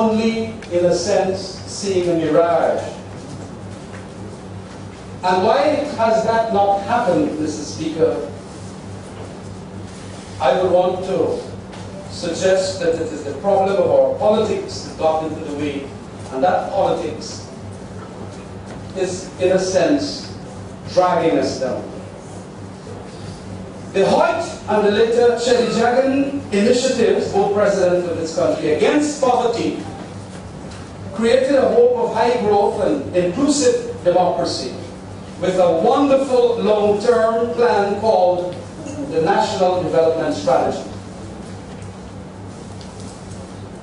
only, in a sense, seeing a mirage. And why has that not happened, Mr. Speaker? I would want to suggest that it is the problem of our politics that got into the way, and that politics is, in a sense, dragging us down. The Hoyt and the later Khemraj Ramjattan initiatives, both presidents of this country, against poverty, created a hope of high growth and inclusive democracy with a wonderful long-term plan called the National Development Strategy.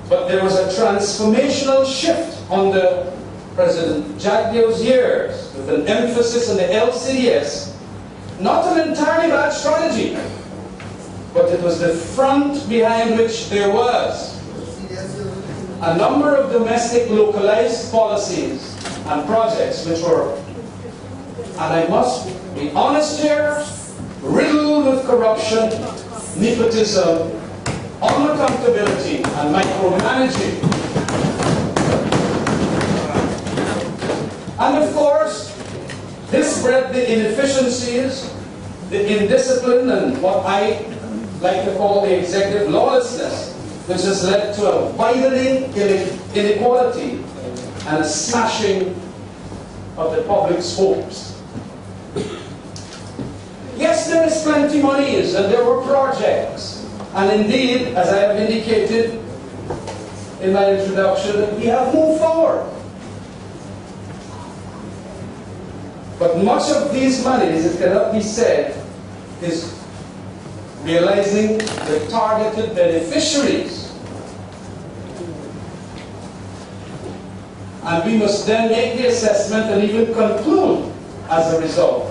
But there was a transformational shift under President Jagdew's years with an emphasis on the LCDS. Not an entirely bad strategy, but it was the front behind which there was a number of domestic localized policies and projects which were, and I must be honest here, riddled with corruption, nepotism, unaccountability, and micromanaging. And of course, this bred the inefficiencies, the indiscipline, and what I like to call the executive lawlessness, which has led to a widening inequality and a smashing of the public's hopes. Yes, there is plenty monies, and there were projects. And indeed, as I have indicated in my introduction, we have moved forward. But much of these monies, it cannot be said, is realizing the targeted beneficiaries. And we must then make the assessment and even conclude as a result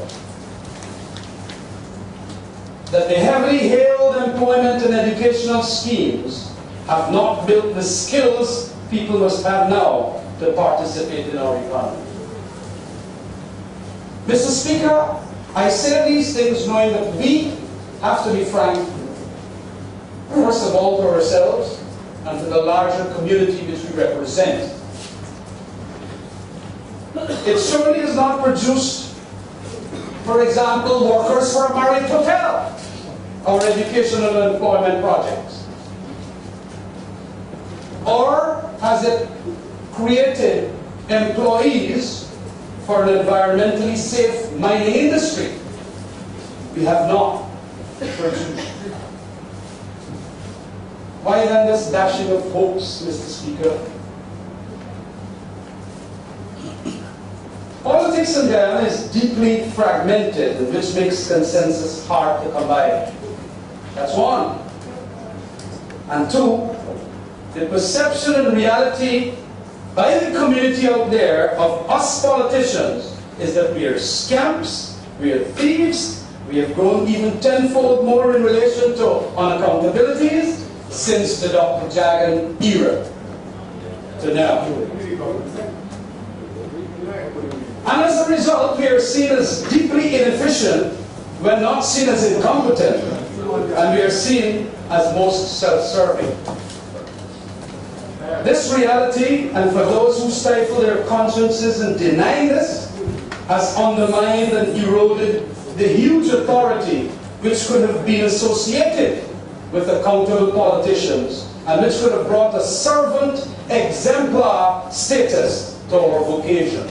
that the heavily hailed employment and educational schemes have not built the skills people must have now to participate in our economy. Mr. Speaker, I say these things knowing that we have to be frank, first of all to ourselves and to the larger community which we represent. It surely has not produced, for example, workers for a Marriott hotel or educational and employment projects. Or has it created employees for an environmentally safe mining industry? We have not produced. Why then this dashing of hopes, Mr. Speaker? Politics in Guyana is deeply fragmented, which makes consensus hard to come by. That's one. And two, the perception and reality by the community out there of us politicians is that we are scamps, we are thieves, we have grown even tenfold more in relation to unaccountabilities since the Dr. Jagan era to now. And as a result, we are seen as deeply inefficient, we're not seen as incompetent, and we are seen as most self-serving. This reality, and for those who stifle their consciences in denying this, has undermined and eroded the huge authority which could have been associated with accountable politicians and which could have brought a servant exemplar status to our vocation.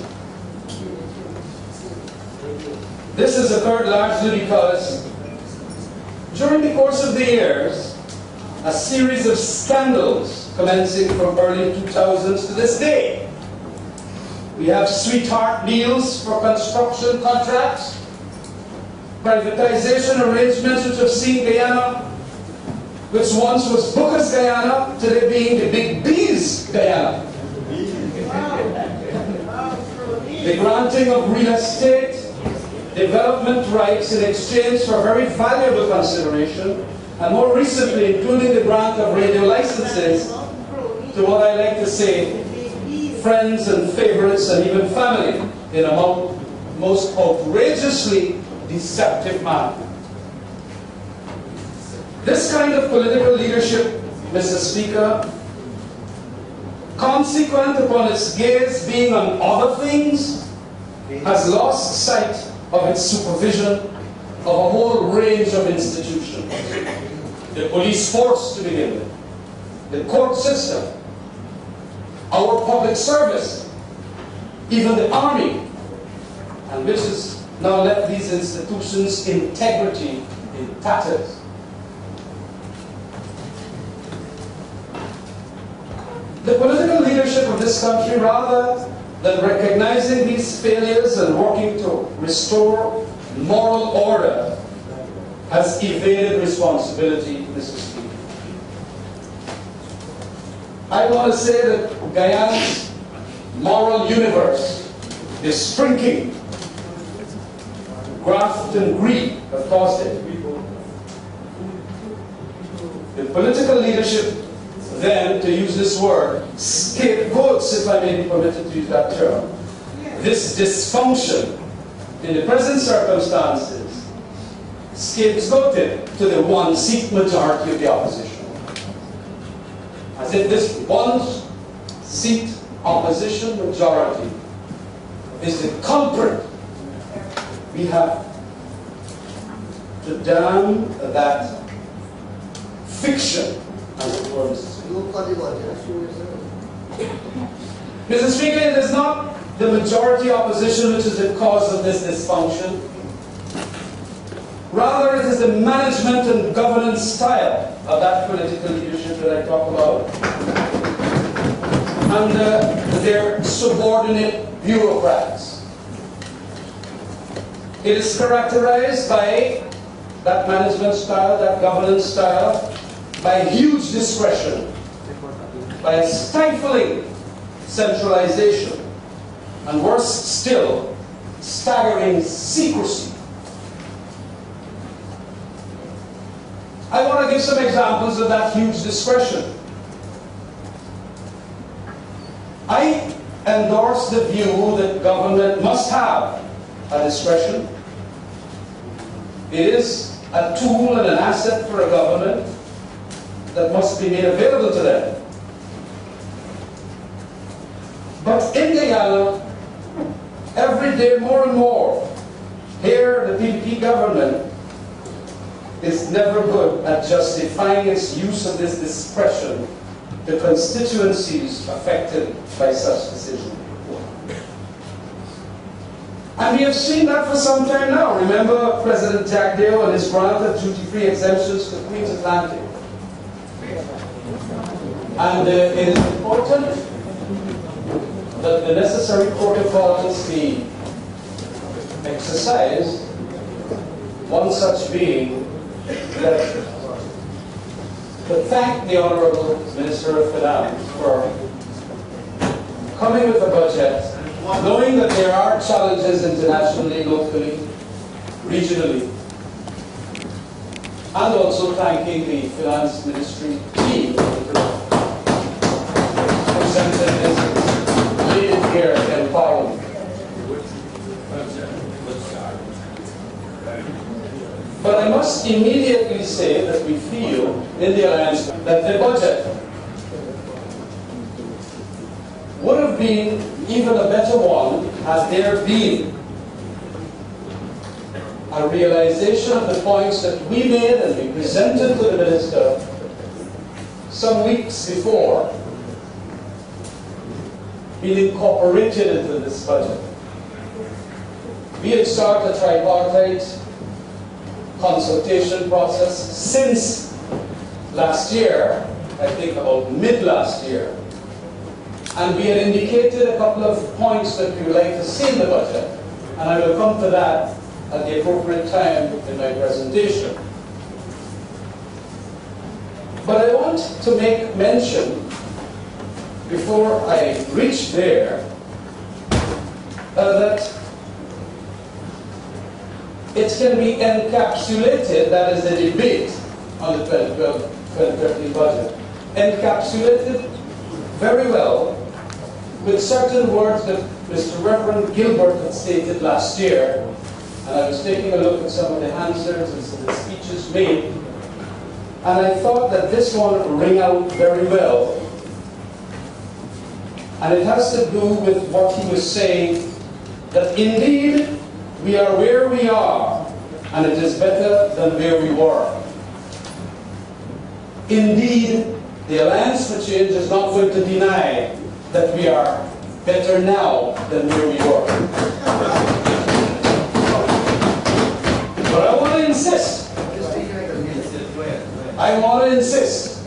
This has occurred largely because during the course of the years, a series of scandals commencing from early 2000s to this day. We have sweetheart deals for construction contracts, privatization arrangements which have seen Guyana, which once was Booker's Guyana, today being the Big B's Guyana. The granting of real estate development rights in exchange for very valuable consideration, and more recently including the grant of radio licenses to what I like to say, friends and favorites and even family in a most outrageously deceptive manner. This kind of political leadership, Mr. Speaker, consequent upon its gaze being on other things, has lost sight of its supervision of a whole range of institutions. The police force to begin with, the court system, our public service, even the army, and which has now left these institutions' integrity in tatters. The political leadership of this country, rather than recognizing these failures and working to restore moral order, has evaded responsibility, Mr. Speaker. I want to say that Guyana's moral universe is shrinking. Graft and greed have caused it. The political leadership then, to use this word, scapegoats, if I may be permitted to use that term, this dysfunction in the present circumstances, scapegoated to the one-seat majority of the opposition. As if this one-seat opposition majority is the culprit. We have to damn that fiction, as it were, Mr. Mr. Speaker, it is not the majority opposition which is the cause of this dysfunction. Rather, it is the management and governance style of that political leadership that I talk about, and their subordinate bureaucrats. It is characterized by that management style, that governance style, by huge discretion, by a stifling centralization, and worse still, staggering secrecy. I want to give some examples of that huge discretion. I endorse the view that government must have a discretion. It is a tool and an asset for a government that must be made available to them. But in Guyana, every day more and more, here the PDP government is never good at justifying its use of this discretion to constituencies affected by such decision. And we have seen that for some time now. Remember President Jagdeo and his grant of duty-free exemptions to Queen's Atlantic. And it is important that the necessary protocols be exercised, one such being that to thank the Honourable Minister of Finance for coming with a budget, knowing that there are challenges internationally, locally, regionally, and also thanking the Finance Ministry team who presented this lead here in Parliament. But I must immediately say that we feel in the Alliance that the budget would have been even a better one had there been a realization of the points that we made and we presented to the Minister some weeks before being incorporated into this budget. We had started a tripartite consultation process since last year, I think about mid-last year. And we had indicated a couple of points that we would like to see in the budget. And I will come to that at the appropriate time in my presentation. But I want to make mention, before I reach there, that it can be encapsulated, that is the debate on the 2012-2013 budget, encapsulated very well with certain words that Mr. Reverend Gilbert had stated last year. And I was taking a look at some of the answers and some of the speeches made, and I thought that this one rang out very well And it has to do with what he was saying, that indeed we are where we are, and it is better than where we were. Indeed, the Alliance for Change is not going to deny that we are better now than where we were. But I want to insist,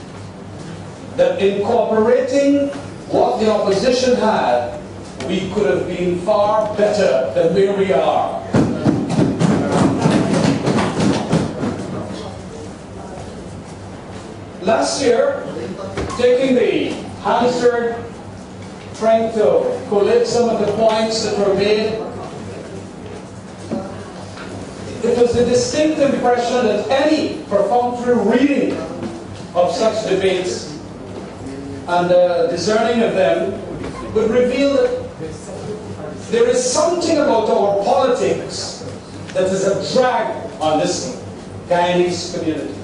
that incorporating what the opposition had, we could have been far better than where we are. Last year, taking the Hansard, trying to collate some of the points that were made, it was a distinct impression that any perfunctory reading of such debates and discerning of them would reveal that there is something about our politics that is a drag on this Guyanese community.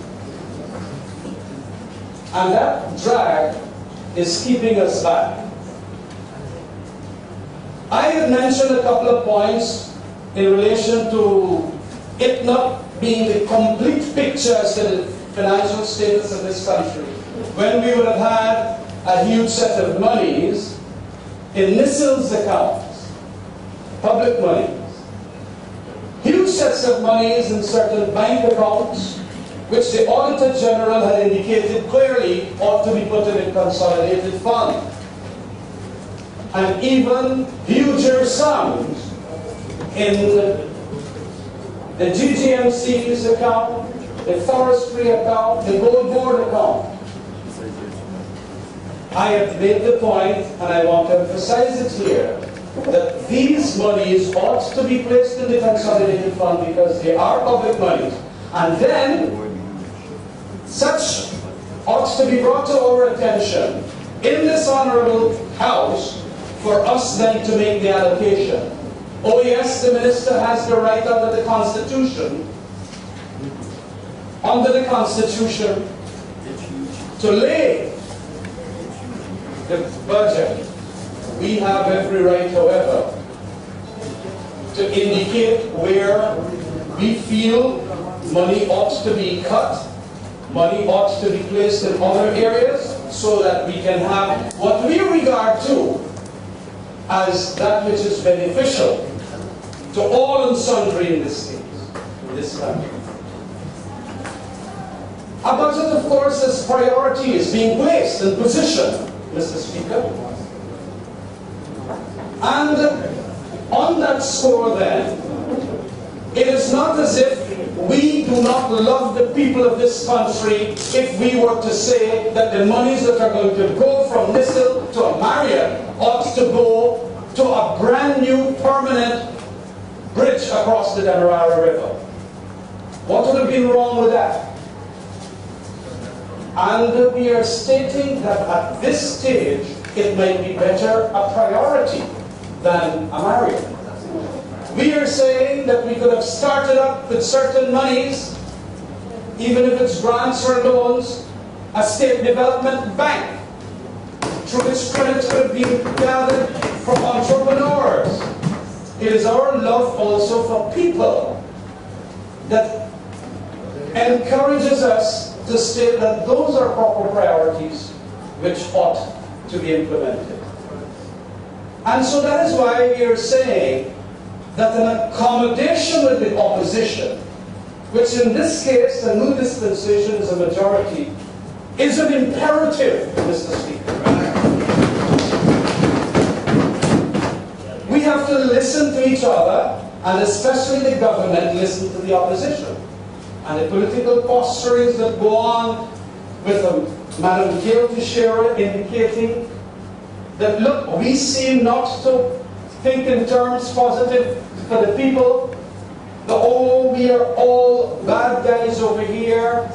And that drag is keeping us back. I had mentioned a couple of points in relation to it not being the complete picture as to the financial status of this country, when we would have had a huge set of monies in NISL's accounts, public monies, huge sets of monies in certain bank accounts, which the Auditor General had indicated clearly ought to be put in a consolidated fund. And even huger sums in the GGMC's account, the forestry account, the gold board account. I have made the point, and I want to emphasize it here, that these monies ought to be placed in the consolidated fund because they are public monies. And then, such ought to be brought to our attention in this honourable House for us then to make the allocation. Oh yes, the Minister has the right under the Constitution, to lay the budget. We have every right, however, to indicate where we feel money ought to be cut, money ought to be placed in other areas, so that we can have what we regard to as that which is beneficial to all and sundry in this case, in this country. A budget, of course, as priorities being placed and positioned, Mr. Speaker. And on that score then, it is not as if we do not love the people of this country if we were to say that the monies that are going to go from NISL to a Marriott ought to go to a brand new permanent bridge across the Demerara River. What would have been wrong with that? And we are stating that at this stage it might be better a priority than a Marriott. We are saying that we could have started up with certain monies, even if it's grants or loans, a state development bank, through which credit could have been gathered from entrepreneurs. It is our love also for people that encourages us to state that those are proper priorities which ought to be implemented. And so that is why we are saying that an accommodation with the opposition, which in this case, the new dispensation is a majority, is an imperative, Mr. Speaker. We have to listen to each other, and especially the government listen to the opposition. And the political posturings that go on with Madam Gail Teixeira indicating that, look, we seem not to think in terms positive for the people. Oh, we are all bad guys over here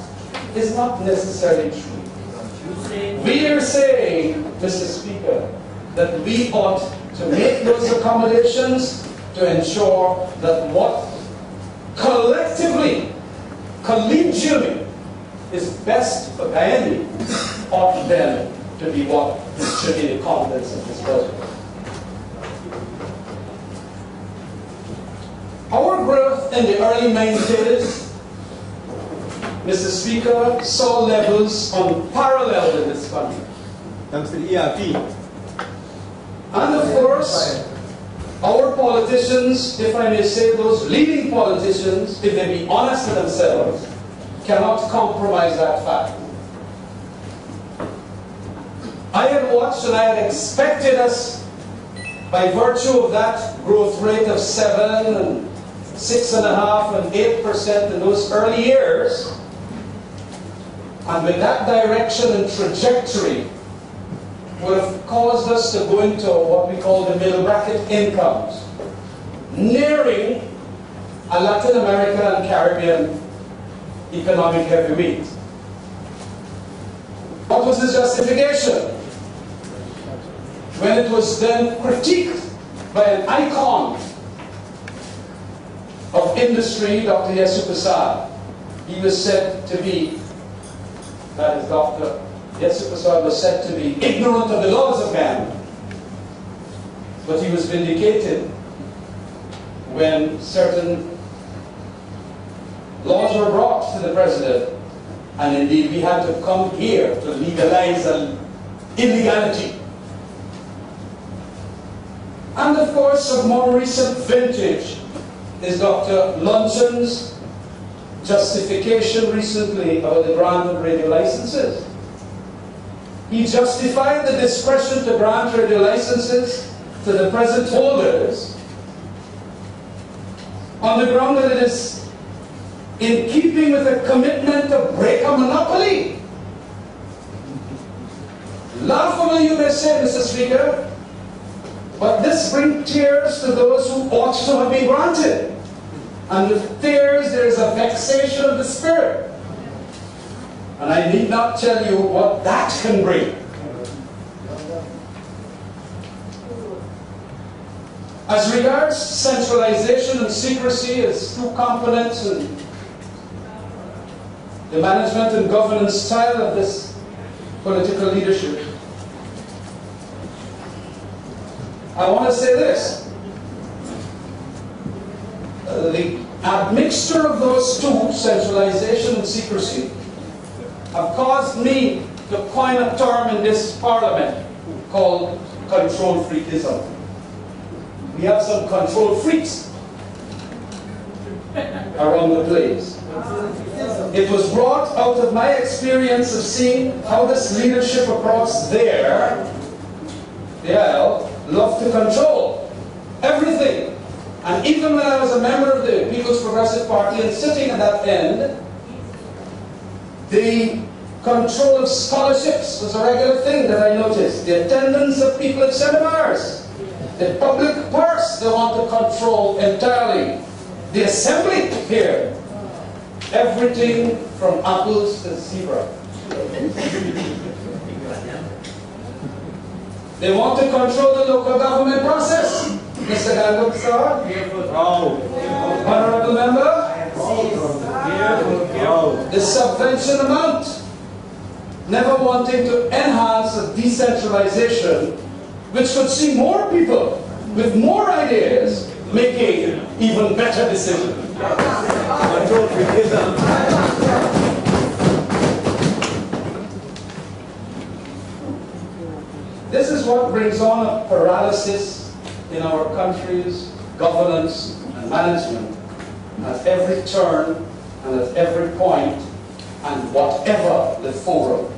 is not necessarily true. We are saying, Mr. Speaker, that we ought to make those accommodations to ensure that what collectively, collegially, is best for Guyana ought then to be what should be the confidence of this president. Our growth in the early 90s, Mr. Speaker, saw levels unparalleled in this country. Thanks to the ERP. And of course, our politicians, if I may say, those leading politicians, if they be honest to themselves, cannot compromise that fact. I had watched and I had expected us, by virtue of that growth rate of 7 and 6.5% and 8% in those early years, and with that direction and trajectory, would have caused us to go into what we call the middle bracket incomes, nearing a Latin American and Caribbean economic heavyweight. What was his justification? When it was then critiqued by an icon of industry, Dr. Yesu Prasad, he was said to be, that is Dr. Yesu Prasad was said to be ignorant of the laws of man. But he was vindicated when certain laws were brought to the president, and indeed we had to come here to legalize an illegality. And of course, of more recent vintage is Dr. Lunchen's justification recently about the grant of radio licenses. He justified the discretion to grant radio licenses to the present holders on the ground that it is in keeping with a commitment to break a monopoly. Laughable, you may say, Mr. Speaker, but this brings tears to those who ought to have been granted. And with tears there is a vexation of the spirit. And I need not tell you what that can bring. As regards centralization and secrecy as two components in the management and governance style of this political leadership, I want to say this. The admixture of those two, centralization and secrecy, have caused me to coin a term in this parliament called control freakism. We have some control freaks around the place. It was brought out of my experience of seeing how this leadership across there, the aisle, loved to control everything. And even when I was a member of the People's Progressive Party and sitting at that end, the control of scholarships was a regular thing that I noticed. The attendance of people at seminars. The public purse they want to control entirely. The assembly here. Everything from apples to zebra. They want to control the local government process. Mr. Gandhi, sir? Honorable member? The subvention amount. Never wanting to enhance a decentralization which could see more people with more ideas making even better decisions. This is what brings on a paralysis in our country's governance and management at every turn and at every point and whatever the forum.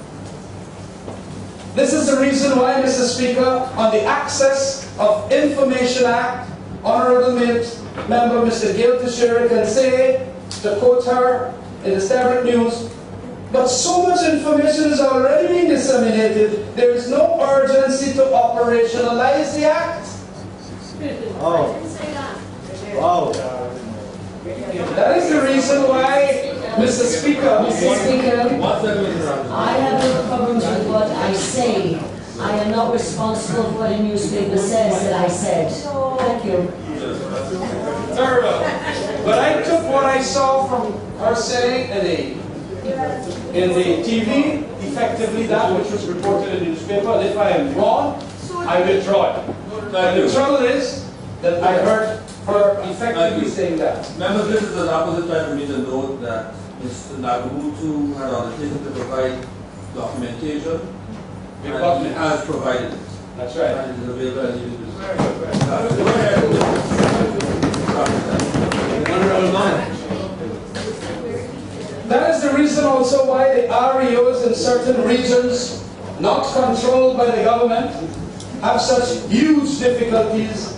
This is the reason why, Mr. Speaker, on the Access of Information Act, Honourable Member Mr. Gail Teixeira can say, to quote her in the Standard News, but so much information is already being disseminated, there is no urgency to operationalize the Act. Oh. Wow. That is the reason why, Mr. Speaker, I have no problems with what I say. I am not responsible for what a newspaper says that I said. Thank you. Very well. But I took what I saw from her saying in the TV effectively that which was reported in the newspaper. And if I am wrong, I withdraw it. And the trouble is that I heard her effectively saying that. Members, this is an opposite time for me to note that Mr. Nagabutu had undertaken to provide documentation, and he has provided it. That's right. And it is available and you go ahead. That is the reason also why the REOs in certain regions, not controlled by the government, have such huge difficulties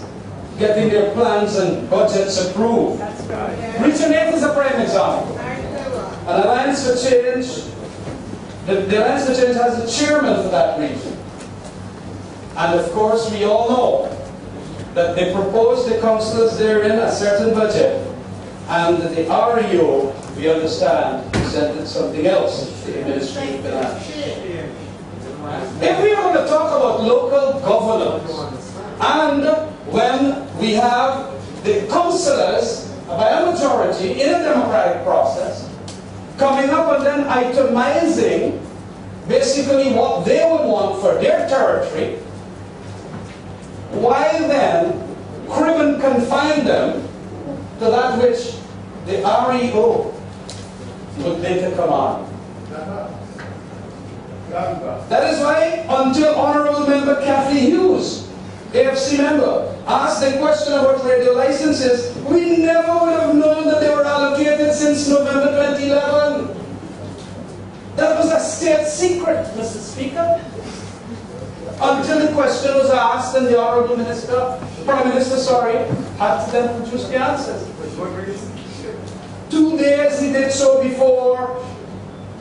getting their plans and budgets approved. Region 8 is a prime example. An Alliance for Change, the Alliance for Change has a chairman for that region. And of course, we all know that they proposed the councillors therein a certain budget, and the REO, we understand, presented something else to the Ministry of Finance. If we are going to talk about local governance, and when we have the councillors, by a majority in a democratic process, coming up and then itemizing basically what they would want for their territory, why then crib and confine them to that which the REO would later command? That is why, until Honourable Member Kathy Hughes, AFC member, asked the question about radio licenses, we never would have known that they were allocated since November 2011. That was a state secret, Mr. Speaker. Until the question was asked and the Honourable Prime Minister, had to then produce the answers. 2 days he did so before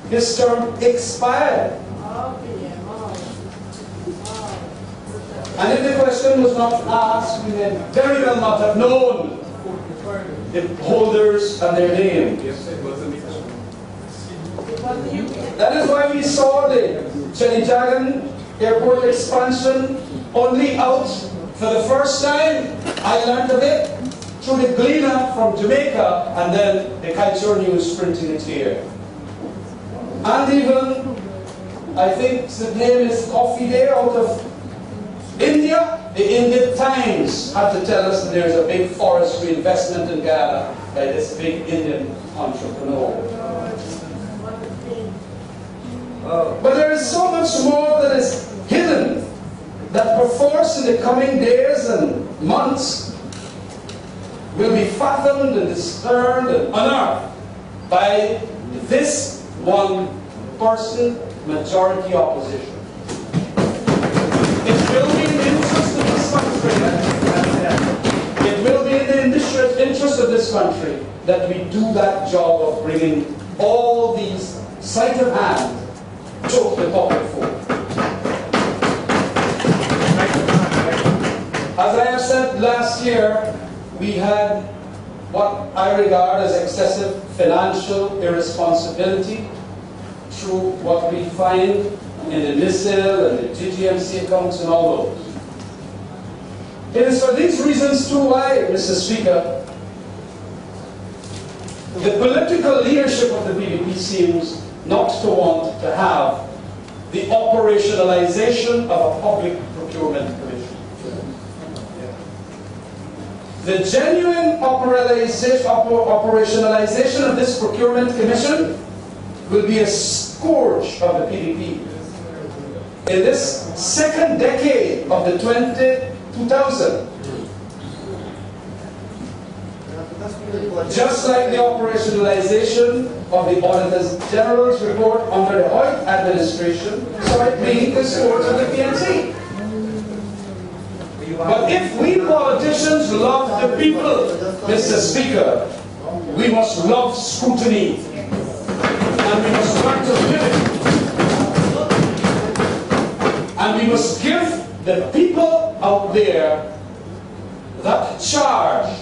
his term expired. And if the question was not asked, we may very well not have known the holders and their name. That is why we saw the Chenijagan Airport expansion only out for the first time. I learned of it through the Gleaner from Jamaica, and then the Culture News printing it here. And even, I think the name is Coffee Day out of India. The Indian Times had to tell us that there is a big forestry investment in Ghana by this big Indian entrepreneur. But there is so much more that is hidden that perforce in the coming days and months will be fathomed and discerned and unearthed by this one person majority opposition. It will be in the interest of this country, it will be in the interest of this country that we do that job of bringing all these sleight of hand to the public forum. As I have said last year, we had what I regard as excessive financial irresponsibility through what we find in the NISIL and the GGMC accounts and all those. It is for these reasons too why, Mr. Speaker, the political leadership of the PDP seems not to want to have the operationalization of a public procurement commission. The genuine operationalization of this procurement commission will be a scourge of the PDP. In this second decade of the 2000, just like the operationalization of the Auditor General's report under the Hoyt administration, so it being the scourge of the PNC. But if we politicians love the people, Mr. Speaker, we must love scrutiny, and we must learn to live it. And we must give the people out there that charge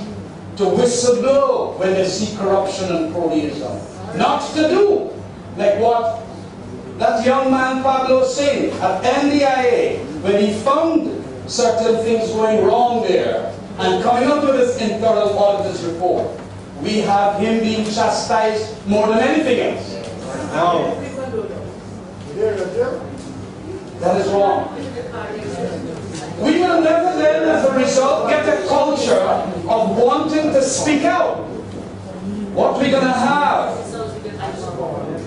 to whistle blow when they see corruption and cronyism. Not to do like what that young man Pablo Singh at NDIA, when he found certain things going wrong there and coming up with his internal auditor's report. We have him being chastised more than anything else. That is wrong. We will never then, as a result, get a culture of wanting to speak out. What we're going to have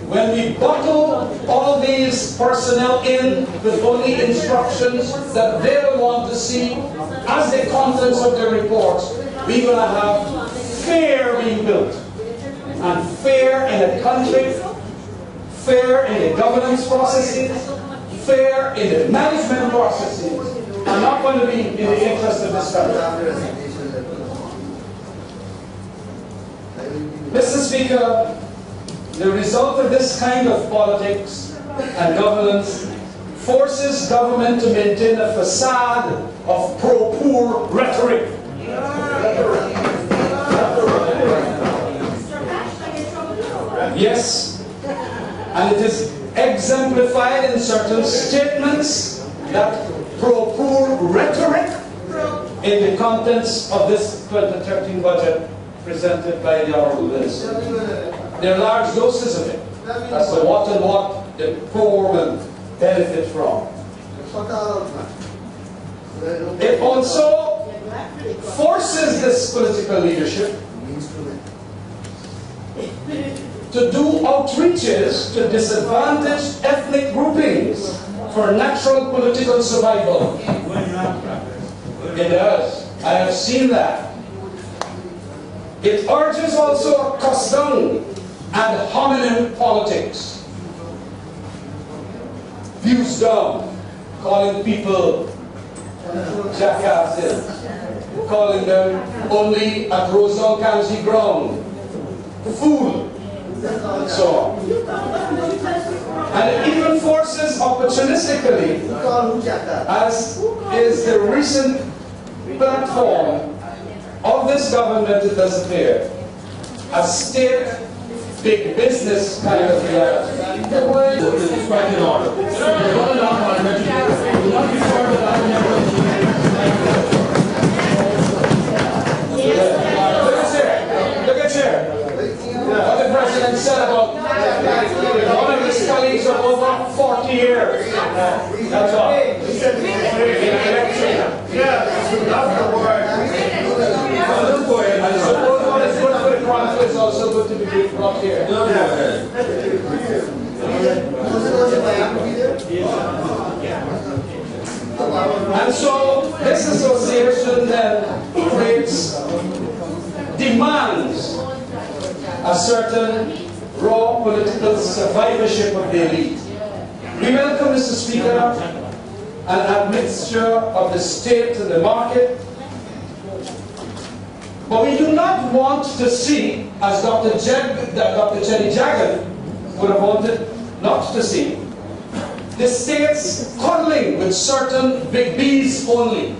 when we bottle all these personnel in with only instructions that they will want to see as the contents of their reports, we're going to have fear being built. And fear in the country, fear in the governance processes, fear in the management processes are not going to be in the interest of this country. Mr. Speaker, the result of this kind of politics and governance forces government to maintain a facade of pro-poor rhetoric. Yes, and it is exemplified in certain statements that pro-poor rhetoric in the contents of this 2013 budget presented by the Honourable Minister. There are large doses of it. That's the what and what the poor will benefit from. It also forces this political leadership to do outreaches to disadvantaged ethnic groupings for natural political survival. It does. I have seen that. It urges also a cost-down and hominem politics. Views down, calling people jackasses, calling them only at Rosedown County ground, fool, and so on. And it even forces opportunistically, as is the recent platform of this government to disappear, a state big business kind of reality. The word is quite in order. Look at here. What the president said about one of his colleagues of over 40 years. That's all. That's the word. I suppose what is good for the Chronicle is also good to be brought here. And so this association then creates, demands a certain raw political survivorship of the elite. We welcome, Mr. Speaker, an admixture of the state and the market, but we do not want to see, as Dr. Jenny Jagan would have wanted not to see, the states cuddling with certain big B's only.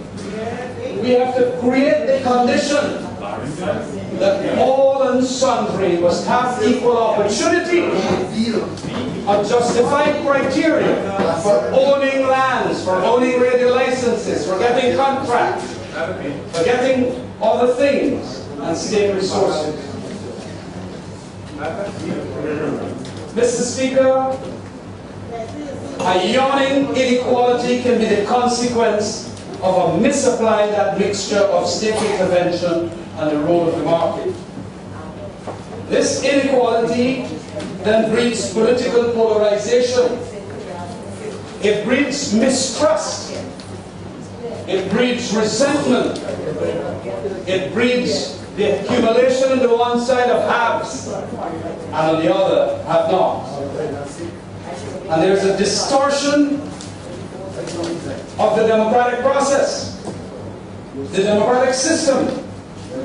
We have to create the condition that all and sundry must have equal opportunity on justified criteria for owning lands, for owning radio licenses, for getting contracts, for getting other things and state resources. Mr. Speaker, a yawning inequality can be the consequence of a misapplied admixture of state intervention and the role of the market. This inequality then breeds political polarization. It breeds mistrust. It breeds resentment. It breeds the accumulation on the one side of haves and on the other have not. And there's a distortion of the democratic process, the democratic system,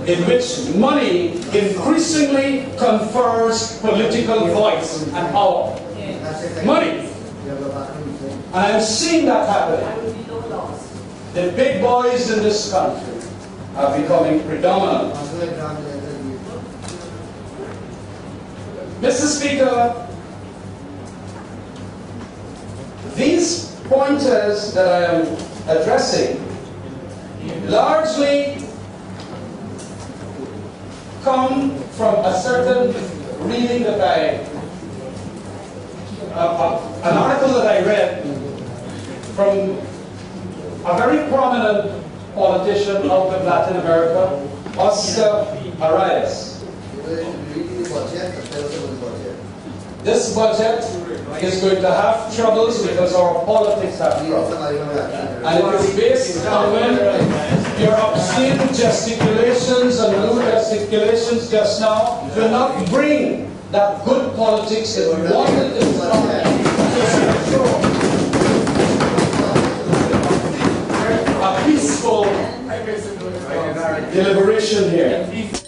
in which money increasingly confers political voice and power. Money. And I'm seeing that happening. The big boys in this country are becoming predominant. Mr. Speaker, these pointers that I am addressing largely come from a certain reading that I an article that I read from a very prominent politician out of Latin America, Oscar Arias. This budget is going to have troubles because our politics have trouble. And it is based on when your obscene gesticulations and lewd gesticulations just now do not bring that good politics that we wanted in this country. A peaceful deliberation here.